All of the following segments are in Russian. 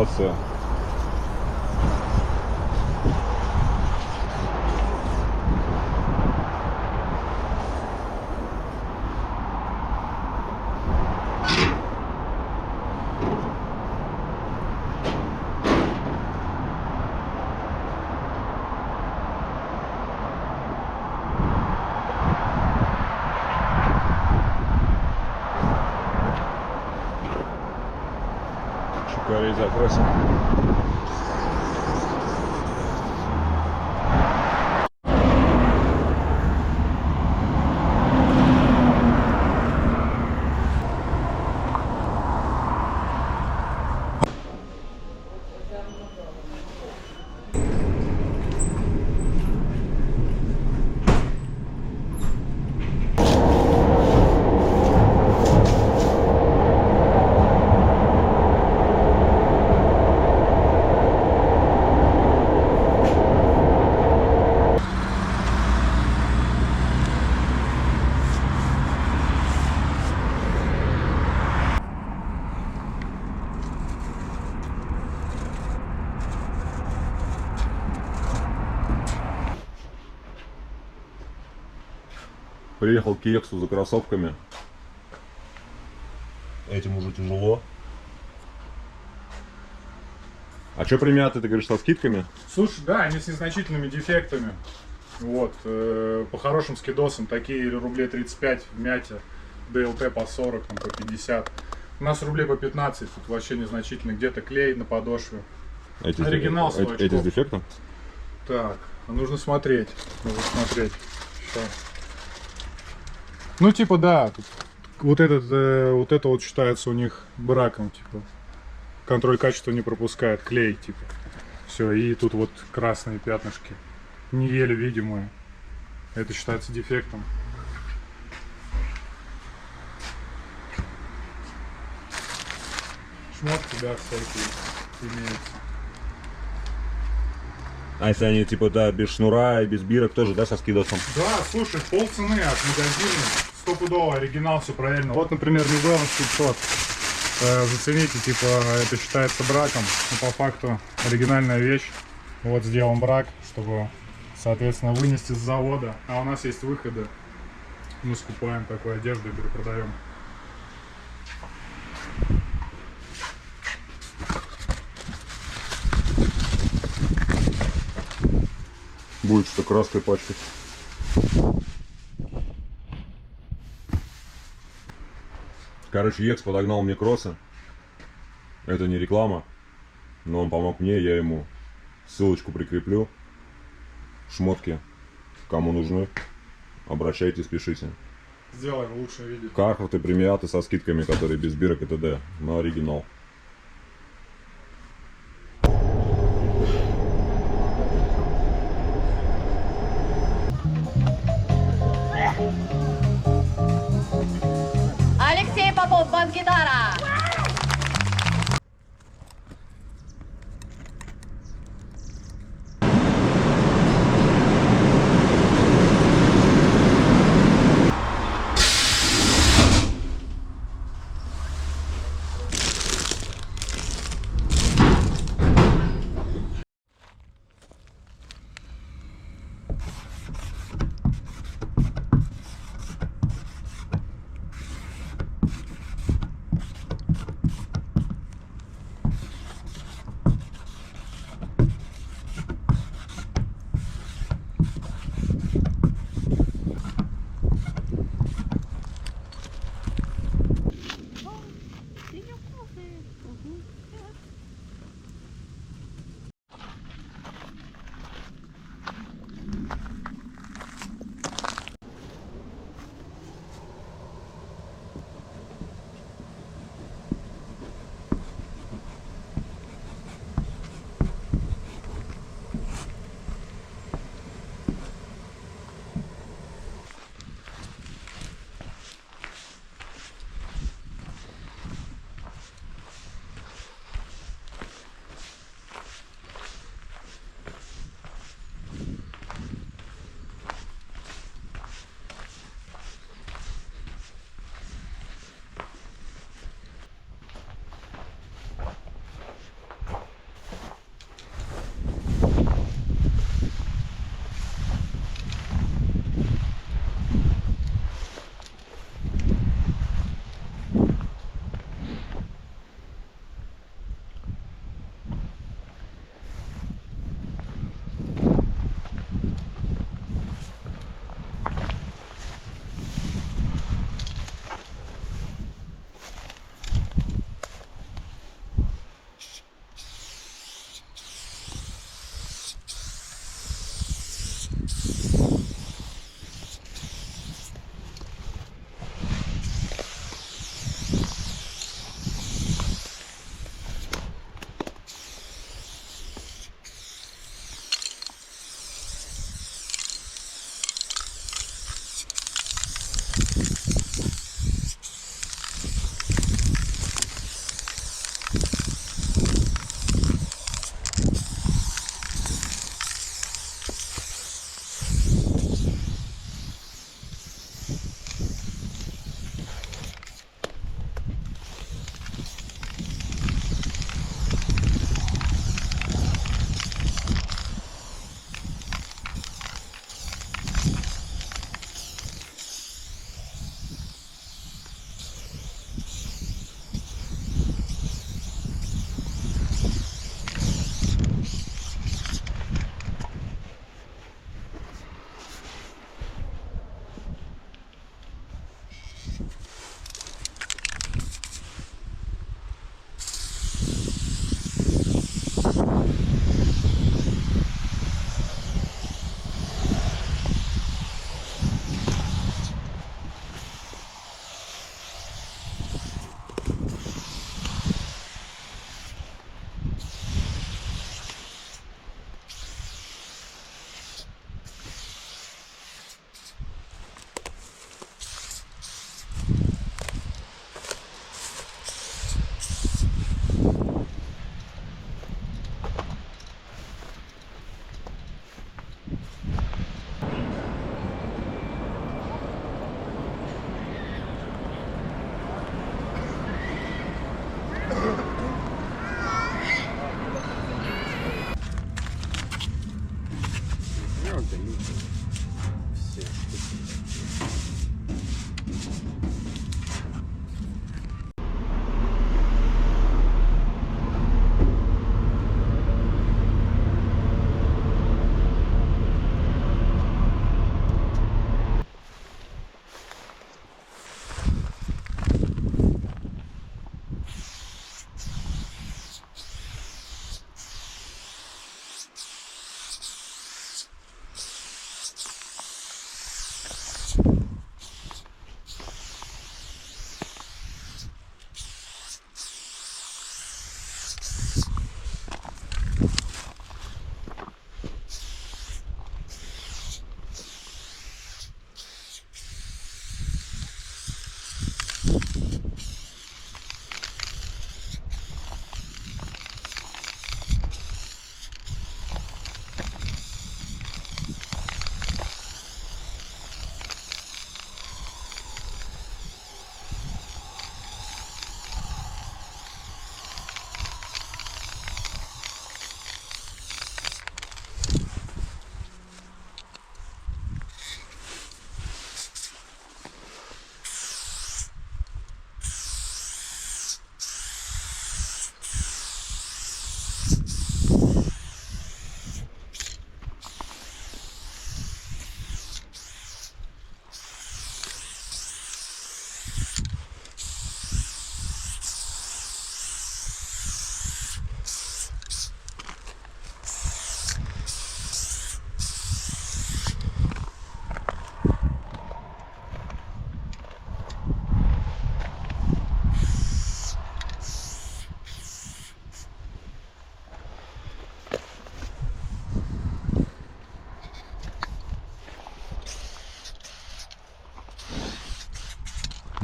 ситуация. Шикарей запросим. Приехал к Ексу за кроссовками. Этим уже тяжело. А что примяты, ты говоришь, со скидками? Слушай, да, они с незначительными дефектами. Вот, по хорошим скидосам такие рублей 35 в мяте, ДЛТ по 40, там, по 50. У нас рублей по 15, тут вообще незначительно. Где-то клей на подошве. Оригинал 100 очков. Эти с дефектом? Так, нужно смотреть. Нужно смотреть. Сейчас. Ну, типа, да, тут вот это вот считается у них браком, типа. Контроль качества не пропускает, клей, типа. Все, и тут вот красные пятнышки, не еле видимые. Это считается дефектом. Шмотки, да, всякие имеются. А если они типа, да, без шнура и без бирок тоже, да, со скидосом? Да, слушай, полцены от магазина, стопудово, оригинал, все правильно. Вот, например, New Balance 500. Зацените, типа, это считается браком, но по факту оригинальная вещь. Вот сделан брак, чтобы, соответственно, вынести с завода. А у нас есть выходы. Мы скупаем такую одежду и перепродаем. Будет что краской пачкать. Короче, Екс подогнал мне кроссы. Это не реклама, но он помог мне, я ему. Ссылочку прикреплю. Шмотки, кому нужны, обращайтесь, пишите. Сделаем в лучшем виде. Кархарты, премиаты со скидками, которые без бирок и т.д. На оригинал. Алексей Попов, бас-гитара!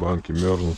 Банки мерзнут.